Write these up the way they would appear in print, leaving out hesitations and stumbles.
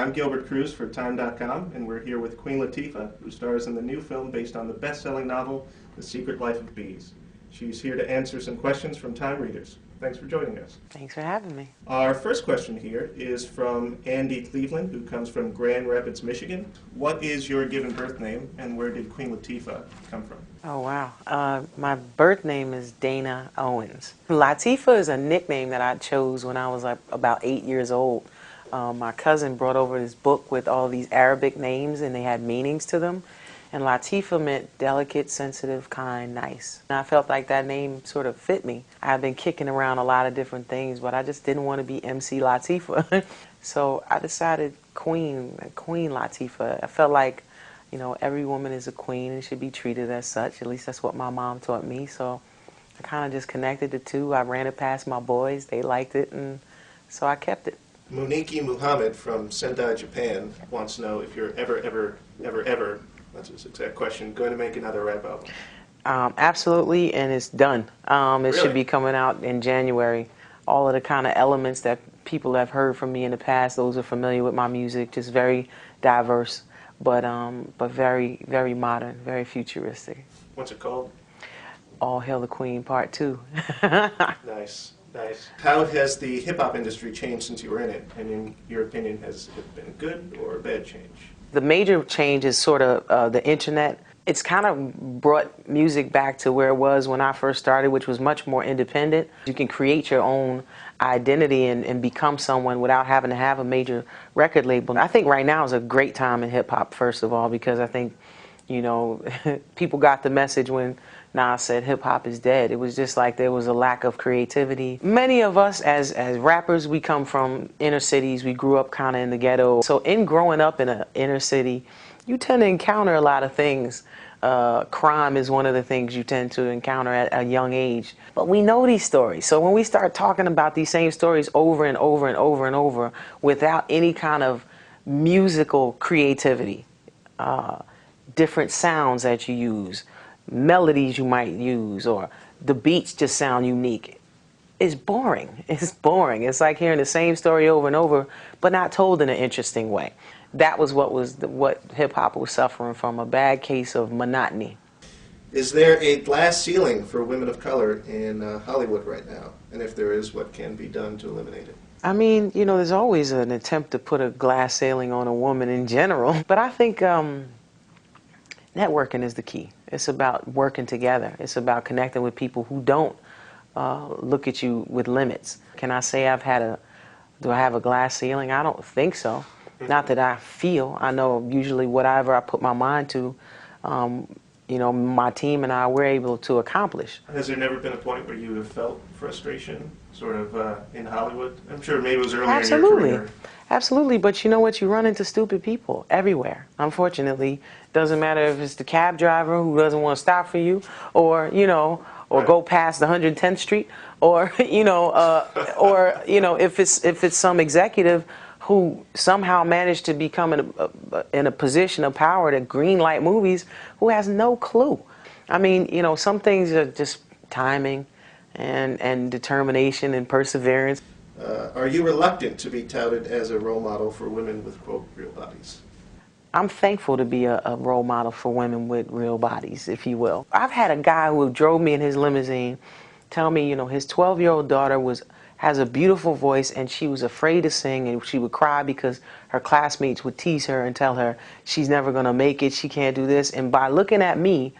I'm Gilbert Cruz for Time.com, and we're here with Queen Latifah, who stars in the new film based on the best-selling novel, The Secret Life of Bees. She's here to answer some questions from Time readers. Thanks for joining us. Thanks for having me. Our first question here is from Andy Cleveland, who comes from Grand Rapids, Michigan. What is your given birth name, and where did Queen Latifah come from? Oh, wow. My birth name is Dana Owens. Latifah is a nickname that I chose when I was about 8 years old. My cousin brought over this book with all these Arabic names, and they had meanings to them. And Latifah meant delicate, sensitive, kind, nice. And I felt like that name sort of fit me. I've been kicking around a lot of different things, but I just didn't want to be MC Latifah. So I decided Queen Latifah. I felt like, you know, every woman is a queen and should be treated as such. At least that's what my mom taught me. So I kind of just connected the two. I ran it past my boys. They liked it, and so I kept it. Muniki Muhammad from Sendai, Japan wants to know if you're ever, that's his exact question, going to make another rap album. Absolutely, and it's done. It Really? should be coming out in January. All of the kind of elements that people have heard from me in the past, those are familiar with my music, just very diverse, but very, very modern, very futuristic. What's it called? All Hail the Queen, Part 2. Nice, nice. How has the hip-hop industry changed since you were in it? And in your opinion, has it been a good or a bad change? The major change is sort of the internet. It's kind of brought music back to where it was when I first started, which was much more independent. You can create your own identity and become someone without having to have a major record label. I think right now is a great time in hip-hop, first of all, because I think, you know, people got the message when Nas said hip-hop is dead. It was just like there was a lack of creativity. Many of us as rappers, we come from inner cities. We grew up kind of in the ghetto. So in growing up in an inner city, you tend to encounter a lot of things. Crime is one of the things you tend to encounter at a young age. But we know these stories. So when we start talking about these same stories over and over and over and over without any kind of musical creativity, different sounds that you use, melodies you might use, or the beats just sound unique, it's boring. It's boring. It's like hearing the same story over and over, but not told in an interesting way. That was what hip-hop was suffering from, a bad case of monotony. Is there a glass ceiling for women of color in Hollywood right now? And if there is, what can be done to eliminate it? I mean, you know, there's always an attempt to put a glass ceiling on a woman in general, but I think networking is the key. It's about working together. It's about connecting with people who don't look at you with limits. Can I say do I have a glass ceiling? I don't think so. Not that I feel. I know usually whatever I put my mind to, you know, my team and I, we're able to accomplish. Has there never been a point where you have felt frustration, sort of, in Hollywood? I'm sure maybe it was earlier in your career. Absolutely, but you know what? You run into stupid people everywhere, unfortunately. Doesn't matter if it's the cab driver who doesn't want to stop for you, or, you know, or go past 110th Street, or, you know, if it's some executive who somehow managed to become in a position of power to greenlight movies, who has no clue. I mean, you know, some things are just timing and determination and perseverance. Are you reluctant to be touted as a role model for women with, quote, real bodies? I'm thankful to be a role model for women with real bodies, if you will. I've had a guy who drove me in his limousine tell me, you know, his 12-year-old daughter has a beautiful voice and she was afraid to sing, and she would cry because her classmates would tease her and tell her she's never going to make it, she can't do this. And by looking at me,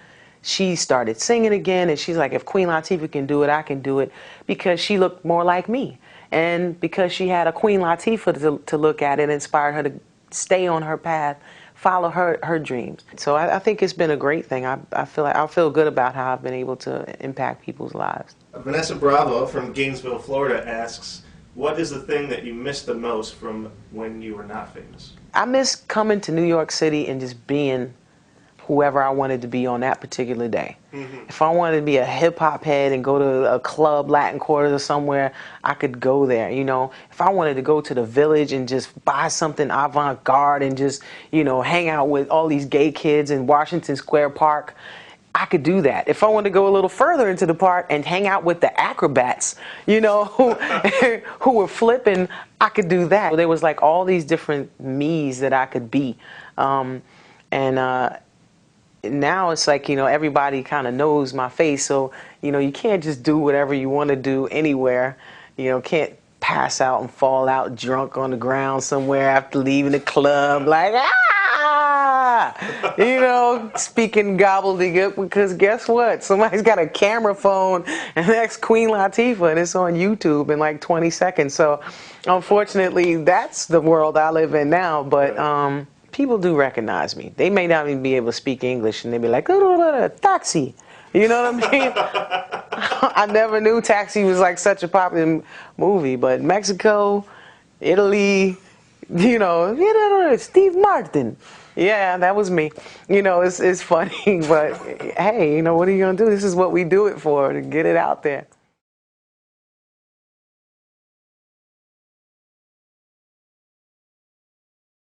she started singing again, and she's like, if Queen Latifah can do it, I can do it, because she looked more like me. And because she had a Queen Latifah to look at, it inspired her to stay on her path, follow her dreams. So I think it's been a great thing. I feel good about how I've been able to impact people's lives. Vanessa Bravo from Gainesville, Florida asks, what is the thing that you miss the most from when you were not famous? I miss coming to New York City and just being whoever I wanted to be on that particular day. Mm-hmm. If I wanted to be a hip-hop head and go to a club, Latin Quarters or somewhere, I could go there, you know. If I wanted to go to the Village and just buy something avant-garde and just, you know, hang out with all these gay kids in Washington Square Park, I could do that. If I wanted to go a little further into the park and hang out with the acrobats, who were flipping, I could do that. There was like all these different me's that I could be. And now it's like, everybody kind of knows my face. So, you can't just do whatever you want to do anywhere. Can't pass out and fall out drunk on the ground somewhere after leaving the club like, speaking gobbledygook, because guess what? Somebody's got a camera phone and that's Queen Latifah and it's on YouTube in like 20 seconds. So unfortunately, that's the world I live in now. But people do recognize me. They may not even be able to speak English and they be like, oh, taxi. You know what I mean? I never knew Taxi was like such a popular movie, but Mexico, Italy, Steve Martin. Yeah, that was me. It's funny, but hey, what are you gonna do? This is what we do it for, to get it out there.